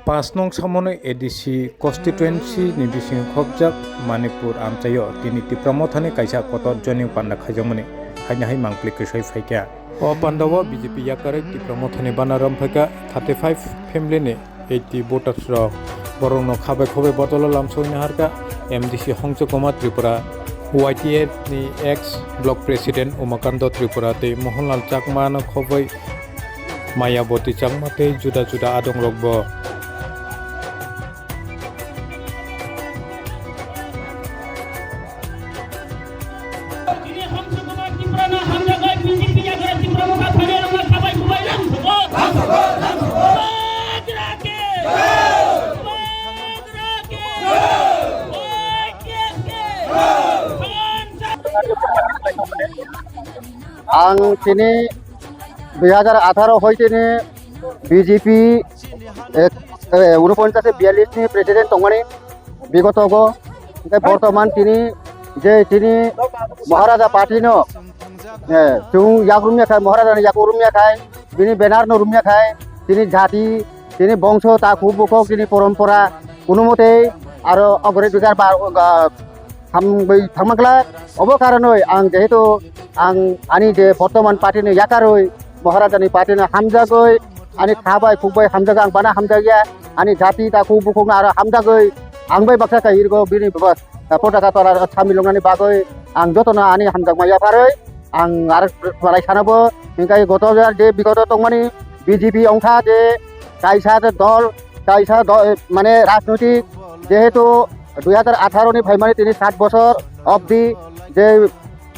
5 nong samone ADC constituency ni bising khobjak Manipur amchayo tini tipramothani kaisa kotor joining panda khajamani haina hai mangpli kisoi phaikya o pandawa BJP yakare tipramothani banaram phaika 35 family ni 80 voters rok borongno khabe khobe botolo lamsoina harka MDC Hongchokoma Tripura YTF ni ex block president Umakando Tripura te Mohanlal Chakma no khobai Mayawati Chakma te juda juda adong rokbo आं तिनी 2018 हयतिनि BJP 49-42 नि president तंगमानि बिगतगो बर्तमान तिनी महाराजा party no जों यागरुमिया खाय महाराजा यागरुमिया खाय बिनि बेनार no रुमिया खाय तिनी जाति तिनी बंश ताकु बुखो तिनी परम्परा कुनुमते आरो अग्रे बिगार थांमाग्ला अबो कारणे आं जेहेतु आनी जे बर्तमान पार्टी याकारै महाराजानि पार्टी हामजागै आनी खाबाय खुबाय हामजागा आं बाना हामजागिया आनी जाति ताकु बुखुंना आरो हामजागै आंबै बाक्सा कायिरगो बिनि पताका तरा सामिलंनानि बागै आं जतना आनी हामजागमा याफारै आं आरो बाराय सानाबो इंगाय गत जे बिगत तंमानि BJP अंखा जे कायसा दल कायसा माने राजनैतिक जेहेतु 2018 नि फाइमानि तिनि 7 बছর अब्दि जे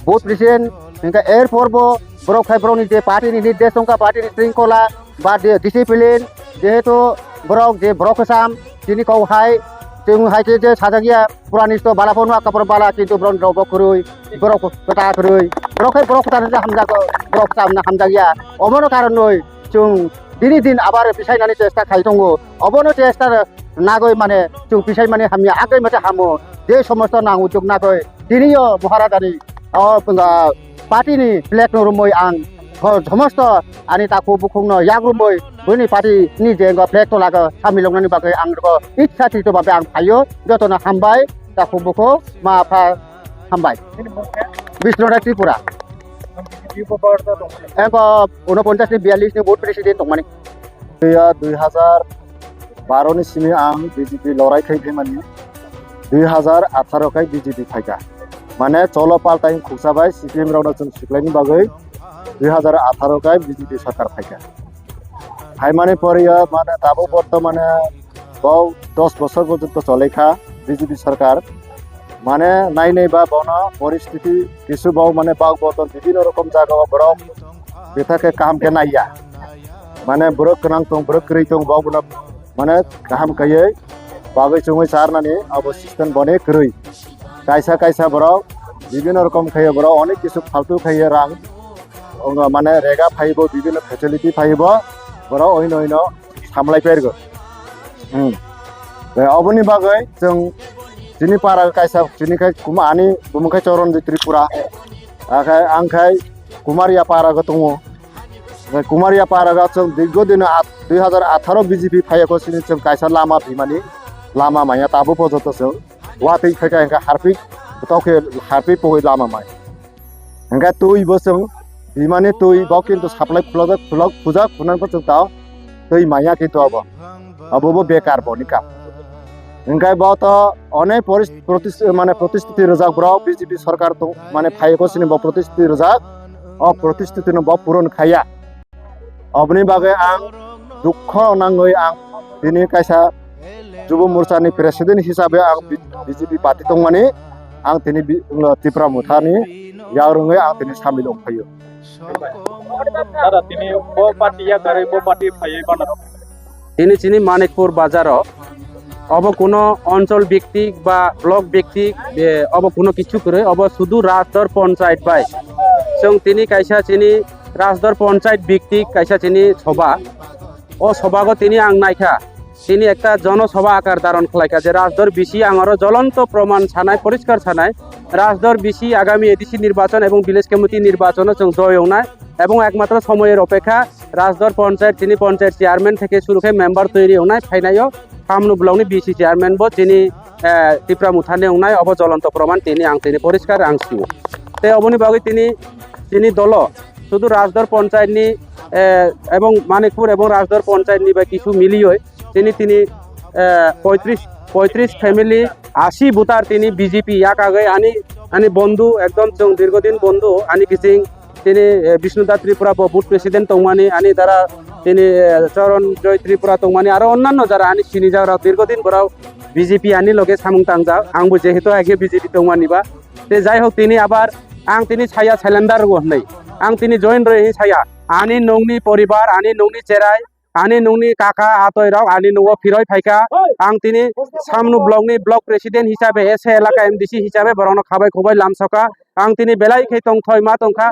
बुथ प्रेसिडेंट इंगा एर पर्बो ब्रक फाइब्रनि जे पार्टी निर्देश अंका पार्टी श्रृंखला बा डिसिप्लिन जेहेतु ब्रक जे ब्रकसाम तिनि कौहाय जों हायके जे साजागिया पुरानिस्त बालाफोन आकापर बाला किन्तु ब्रन रबो खुरुय ब्रक कटा खुरुय ब्रकै ब्रक कटा हामजागो ब्रक सामना हामजागिया अमनो कारनै जों दिनै दिन आबार पिसायनानै चेष्टा खायदंगो अबनो चेष्टा नागै माने जों पिसाय माने हामिया आगै माथे हामो जे समस्त नांगौ जों नागै दिनैयो महाराजानि पार्टीनि फ्लेग रुमै आं समस्त आनि ताकु बुखुंनो यागरुमै बैनि पार्टीनि जे फ्लेग तलागो सामिलंनानि बागै आं इच्छा थितो बाबे आं फायो जतना हामबाय ताकु बुखो माफा हामबाय बिष्णुराय त्रिपुरा एक 49 नि 42 नि बुथ प्रेसिडेंट दंमानि 2012 नि सिमि आं BJP लराय खैफैमानि 2018 खाय BJP फायगा माने चलो पाल्टाइ खुसाबाय CPM रावना जों सिख्लायनि बागै 2018 खाय BJP सरकार फायगा हायमाने परिया माने दाबो बर्तमाने बाव 10 বছর পর্যন্ত চলেখা BJP सरकार माने नायनाय बा बावना परिस्थिति किछु बाव माने बाव बतन বিভিন্ন রকম জায়গা ব্রক बेथाके काम के नाया माने ब्रक गोनां दं ब्रक गै दं बावना माने गाहाम गयै बागै जोङै सारनानै अब सिस्टेम बने गै कायसा कायसा ब्रक বিভিন্ন রকম खायो ब्रक अनेक किछु फालतु खायो रां माने रेगा फाइबो বিভিন্ন फेसिलिटी फाइबो ब्रक ओइन ओइन सामलाय फेरगो अबनि बागै जों जिनि पारा कायसा जिनिखाय कुमानि बुमखाय चरण त्रिपुरा आखाय आंखाय कुमारिया पारा दङ कुमारिया पारा जों दीर्घ दिन 2018 BJP फायको सिनि जों कायसा लामा भिमानि लामा माया ताबो पजतसो वातै फैका हारपि तौके हारपि पगै लामा माय हंगा तुइ बसों भिमानि तुइ बाव किन्तु साप्लाय फुलाग फुजा खुनानबो जों ताव दै माया किन्तु अबो बेकार बनि काम इंगाय बात अनेक माने प्रतिष्ठित रजाक ब्राव BJP सरकार तो माने फायको सिनि ब प्रतिष्ठित रजाक प्रतिष्ठित न ब पूरण खाया अबनि बागै आं दुख नाङै आं दिनै कायसा जुब मोर्चानि प्रेसिडेंट हिसाबै आं BJP पार्टी दं माने आं दिनै त्रिपुरा मुथानि यावरुङै आं दिनै सामिल दंफायो दादा दिनै ब पार्टीया गारै ब पार्टी फायै बाना दिनै चिनि मानिकपुर बाजारो अब कोनो अंचल व्यक्तिक बा ब्लक व्यक्तिक अब कोनो किछु करे अब शुद्ध राजदर पंचायत बाय जों तिनि कायसा चिनि राजदर पंचायत व्यक्तिक कायसा चिनि सभा ओ सभागो तिनि आं नायखा তিনি একটা জনসভা আকার ধারণ খালাইকা যে রাজদর বেশি আঙারও জ্বলন্ত প্রমাণ ছানায় পরিষ্কার ছানায় রাজদর বেশি আগামী এডিসি নির্বাচন এবং ভিলেজ কমিটি নির্বাচনে জয় নাই এবং একমাত্র সময়ের অপেক্ষা রাজদর পঞ্চায়েত তিনি পঞ্চায়েত চেয়ারম্যান থেকে শুরু করে মেম্বার তৈরি নাই ফাইনাইও সামনু ব্লকনি বিসি চেয়ারম্যান বো তিনি ত্রিপুরা মুথানে নাই অব জ্বলন্ত প্রমাণ তিনি পরিষ্কার আংসিও তে অবনি বাগে তিনি দল শুধু রাজদর পঞ্চায়েত নি এবং মানিকপুর এবং রাজদর পঞ্চায়েত নি বা কিছু মিলিয়ে তিনি 35 ফ্যামিলি 80 ভোটার তিনি বিজেপি ইয়াক আগে আনি বন্ধু একদম দীর্ঘদিন বন্ধু আনি কিসিং তিনি বিষ্ণুদা ত্রিপুরা বুথ প্রেসিডেন্ট তংমানি আনি দ্বারা তিনি চরণ জয় ত্রিপুরা তংমানি আরো অন্যান্য যারা আনি চিনি যাওয়া দীর্ঘদিন পরাও বিজেপি আনি লগে সামুং তাংজা আংবো যেহেতু আগে বিজেপি তংমানিবা তে যাই হোক তিনি আবার তিনি ছায়া সিলিন্ডার নাই তিনি জয়েন রয়ে ছায়া আনি নংনি পরিবার আনি নংনি চেরাই আনি নংনি কাকা আতই রাও আনি নগো ফিরয় ফাইকা তিনি সামনু ব্লকনি ব্লক প্রেসিডেন্ট হিসাবে এসে এলাকা এমডিসি হিসাবে বরং খাবাই খবাই লামসকা তিনি বেলাই খে তংথই মা তংখা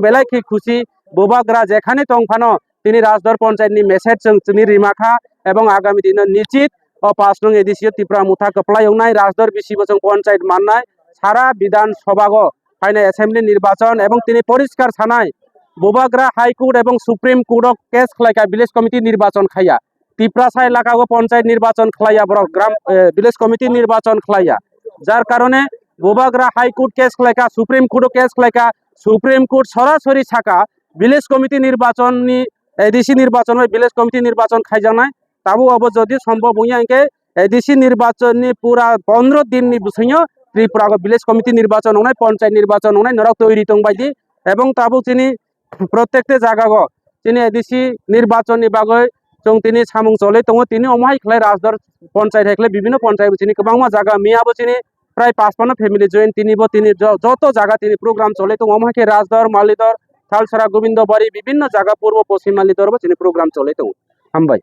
বেলাই খে খুশি বোবাগ্রা যেখানে তংফানো তিনি রাজদর পঞ্চায়েতনি মেসেজ তিনি রিমাখা এবং আগামী দিনে নিশ্চিত ও 5 নং এডিসি ত্রিপুরা মুথা কপ্লাই নাই রাজদর বেশি বছর পঞ্চায়েত মাননায় সারা বিধানসভা ফাইনে অ্যাসেম্বলি নির্বাচন এবং তিনি পরিষ্কার ছানায় বোবাগ্রা হাইকোর্ট এবং সুপ্রিম কোর্ট কেস খাইকা ভিলেজ কমিটি নির্বাচন খাইয়া টিপ্রাসা এলাকা পঞ্চায়েত নির্বাচন খাইয়া বড় গ্রাম ভিলেজ কমিটি নির্বাচন খাইয়া যার কারণে বোবাগ্রা হাইকোর্ট কেস খাইকা সুপ্রিম কোর্ট কেস খাইকা সুপ্রিম কোর্ট সরাসরি ছাকা ভিলেজ কমিটি নির্বাচন এডিসি নির্বাচন ভিলেজ কমিটি নির্বাচন খাই জানায় তাবু অব যদি সম্ভব হইয়াকে এডিসি নির্বাচন পুরা 15 দিন বুঝিও ত্রিপুরা ভিলেজ কমিটি নির্বাচন নাই পঞ্চায়েত নির্বাচন নাই নরা তৈরি তংবাইদি এবং তাবু তিনি প্রত্যেকটা জায়গা তিনি এডিসি নির্বাচন বাগৈ তিনি সামুং চলে দङ তিনি অমাই খেলাই রাজদর পঞ্চায়েত হেকলে বিভিন্ন পঞ্চায়েত তিনি গোबां জায়গা মিয়াবো তিনি প্রায় 55 ফ্যামিলি জয়েন তিনি যত জায়গা তিনি প্রোগ্রাম চলে তো অমাকে রাজদর মালিদর থালছড়া গোবিন্দবাড়ি বিভিন্ন জায়গা পূর্ব পশ্চিম মালিদর তিনি প্রোগ্রাম চলে তো হামবাই